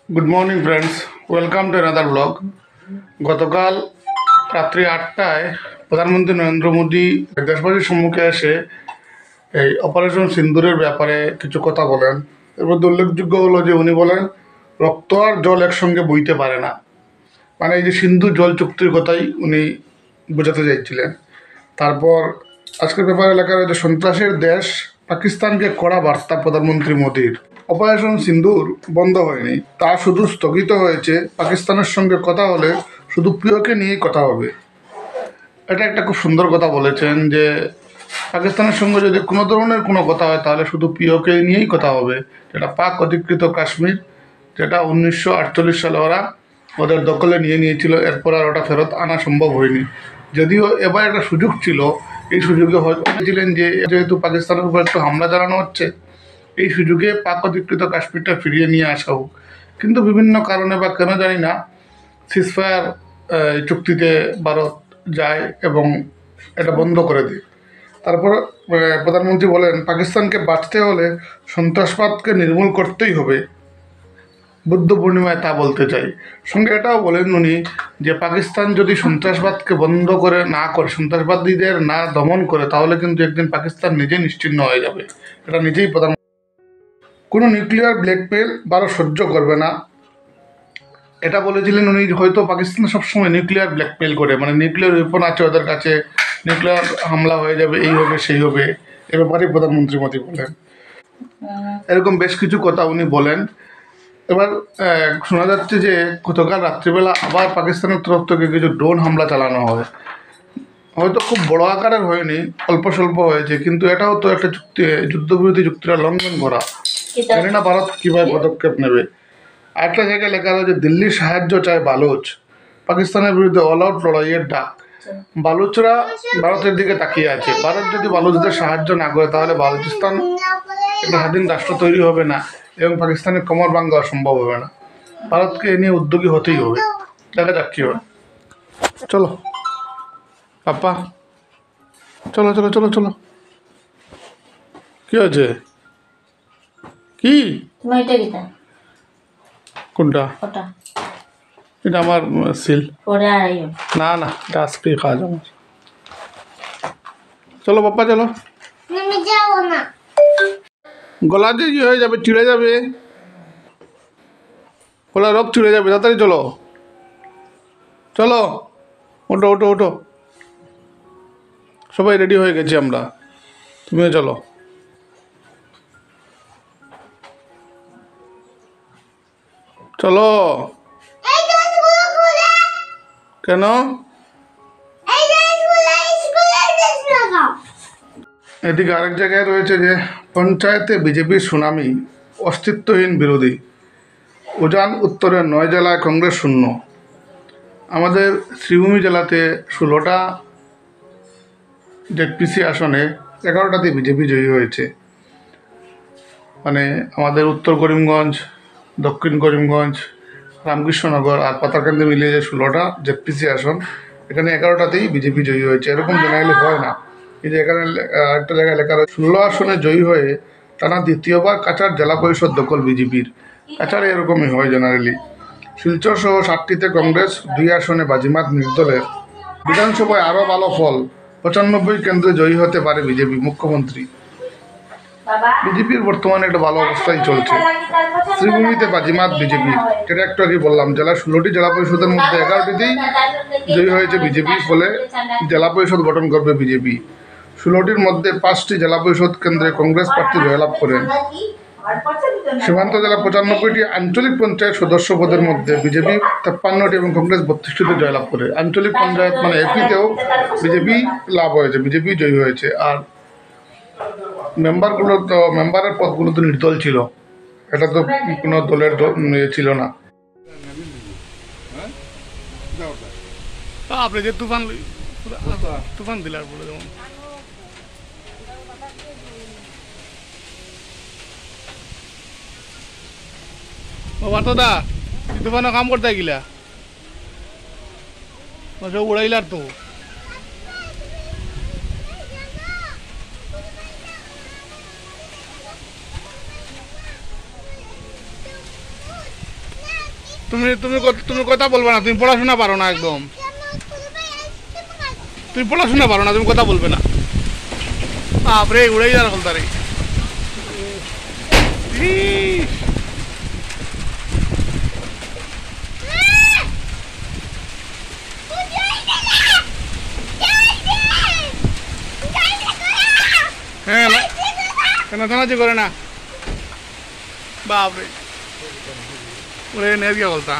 Good morning friends, welcome to another blog. গতকাল রাত্রি 8টায় প্রধানমন্ত্রী নরেন্দ্র মোদী দেশবাসীর সম্মুখে এসে এই অপারেশন সিন্দুরের ব্যাপারে কিছু কথা বলেন। এর মধ্যে উল্লেখযোগ্য হলো যে উনি বলেন রক্ত আর জল একসঙ্গে বইতে পারে না, মানে এই যে সিন্ধু জল চুক্তির কথাই উনি বোঝাতে চাইছিলেন। তারপর আজকের পেপারে লেখা রয়েছে সন্ত্রাসের দেশ পাকিস্তানকে কড়া বার্তা প্রধানমন্ত্রী মোদীর। অপারেশন সিন্দুর বন্ধ হয়নি, তা শুধু স্থগিত হয়েছে। পাকিস্তানের সঙ্গে কথা হলে শুধু প্রিয়কে নিয়েই কথা হবে। এটা একটা খুব সুন্দর কথা বলেছেন যে পাকিস্তানের সঙ্গে যদি কোনো ধরনের কোনো কথা হয় তাহলে শুধু প্রিয়কে নিয়েই কথা হবে। যেটা পাক অধিকৃত কাশ্মীর, যেটা 1948 সালে ওরা ওদের দখলে নিয়ে নিয়েছিল, এরপর আর ওটা ফেরত আনা সম্ভব হয়নি। যদিও এবার একটা সুযোগ ছিল, এই সুযোগে হয়তো বলেছিলেন যে যেহেতু পাকিস্তানের উপর একটু হামলা চালানো হচ্ছে, এই সুযোগে পাক অধিকৃত কাশ্মীরটা ফিরিয়ে নিয়ে আসা হোক। কিন্তু বিভিন্ন কারণে বা কেন জানি না সিজফায়ার চুক্তিতে ভারত যায় এবং এটা বন্ধ করে দেয়। তারপর প্রধানমন্ত্রী বলেন পাকিস্তানকে বাঁচতে হলে সন্ত্রাসবাদকে নির্মূল করতেই হবে। বুদ্ধ পূর্ণিমায় তা বলতে চাই। সঙ্গে এটাও বলেন উনি যে পাকিস্তান যদি সন্ত্রাসবাদকে বন্ধ করে না করে, সন্ত্রাসবাদীদের না দমন করে, তাহলে কিন্তু একদিন পাকিস্তান নিজে নিশ্চিহ্ন হয়ে যাবে। এটা নিজেই প্রধান। কোনো নিউক্লিয়ার ব্ল্যাকমেল ভারত সহ্য করবে না, এটা বলেছিলেন উনি। হয়তো পাকিস্তান সবসময় নিউক্লিয়ার ব্ল্যাকমেল করে, মানে নিউক্লিয়ার ওয়েপন আছে ওদের কাছে, নিউক্লিয়ার হামলা হয়ে যাবে, এই হবে সেই হবে, এ ব্যাপারে প্রধানমন্ত্রী মোদী বলেন। এরকম বেশ কিছু কথা উনি বলেন। এবার শোনা যাচ্ছে যে গতকাল রাত্রিবেলা আবার পাকিস্তানের তরফ থেকে কিছু ড্রোন হামলা চালানো হয়। হয়তো খুব বড় আকারের হয়নি, অল্প স্বল্প হয়েছে, কিন্তু এটাও তো একটা চুক্তি, যুদ্ধবিরতি চুক্তিটা লঙ্ঘন করা। জানি না ভারত কীভাবে পদক্ষেপ নেবে। আরেকটা জায়গায় লেখা রয়েছে দিল্লির সাহায্য চায় বালুচ, পাকিস্তানের বিরুদ্ধে অল আউট লড়াইয়ের ডাক। বালুচরা ভারতের দিকে তাকিয়ে আছে। ভারত যদি বালুচদের সাহায্য না করে তাহলে বালুচিস্তান একটা স্বাধীন রাষ্ট্র তৈরি হবে না এবং পাকিস্তানের কোমর ভাঙ্গা সম্ভব হবে না। ভারতকে এ নিয়ে উদ্যোগী হতেই হবে। দেখা যাক কী হয়। চলো পাপা, চলো চলো চলো চলো। কি হয়েছে? কি কোনটা? এটা আমার সিল। না না, এটা আজকেই কাজ আমার। চলো পাপ্পা চলো। গলা যে ইয়ে হয়ে যাবে, চিড়ে যাবে, গলা রোগ চিড়ে যাবে। তাড়াতাড়ি চলো চলো, ওঠো ওঠো ওঠো। সবাই রেডি হয়ে গেছি আমরা, তুমিও চলো। চলো। কেন? এদিকে আরেক জায়গায় রয়েছে যে পঞ্চায়েতে বিজেপির সুনামি, অস্তিত্বহীন বিরোধী। উজান উত্তরের 9 জেলায় কংগ্রেস শূন্য। আমাদের শ্রীভূমি জেলাতে 16টা জেডপিসি আসনে 11টাতে বিজেপি জয়ী হয়েছে। মানে আমাদের উত্তর করিমগঞ্জ, দক্ষিণ করিমগঞ্জ, রামকৃষ্ণনগর আর পাতারকান্দি মিলিয়ে যে 16টা জেডপিসি আসন, এখানে 11টাতেই বিজেপি জয়ী হয়েছে। এরকম জেনারেলি হয় না। এই যে এখানে একটা জায়গায় লেখা রয়েছে 16 আসনে জয়ী হয়ে টানা দ্বিতীয়বার কাছাড় জেলা পরিষদ দখল বিজেপির। কাছাড়ে এরকমই হয় জেনারেলি। শিলচর সহ 7টিতে কংগ্রেস, 2 আসনে বাজিমাত নির্দলের। বিধানসভায় আরও ভালো ফল, 95 কেন্দ্রে জয়ী হতে পারে বিজেপি। মুখ্যমন্ত্রী বিজেপির বর্তমানে একটা ভালো অবস্থায় চলছে। শ্রীভূমিতে বাজিমাত বিজেপির, যেটা একটু আগে বললাম। জেলার 16টি জেলা পরিষদের মধ্যে 11টিতেই জয়ী হয়েছে বিজেপি, ফলে জেলা পরিষদ গঠন করবে বিজেপি। 16টির মধ্যে 5টি জেলা পরিষদ কেন্দ্রে কংগ্রেস প্রার্থী জয়লাভ করেন। সীমান্ত জেলা 95টি আঞ্চলিক পঞ্চায়েত সদস্য পদের মধ্যে বিজেপি 53টি এবং কংগ্রেস 32টিতে জয়লাভ করে। আঞ্চলিক পঞ্চায়েত মানে এপিতেও বিজেপি লাভ হয়েছে, বিজেপি জয়ী হয়েছে। আর মেম্বারের পদগুলো তো নির্দল ছিল, এটা তো কোনো দলের ছিল না। আপনি যে তুফান দিলার বলে যেমন দা তুফানো কাম করতে গিলা সব উড়াইলার তো। তুমি কথা বলবে না, তুমি পড়াশোনা পারো না একদম। তুমি পড়াশোনা পারো না, তুমি কথা বলবে না। বাপরে উড়াই যার হলতারে। হ্যাঁ নাচানাচি করে না। বাপরে ওরে নেজ গিয়া বলতা।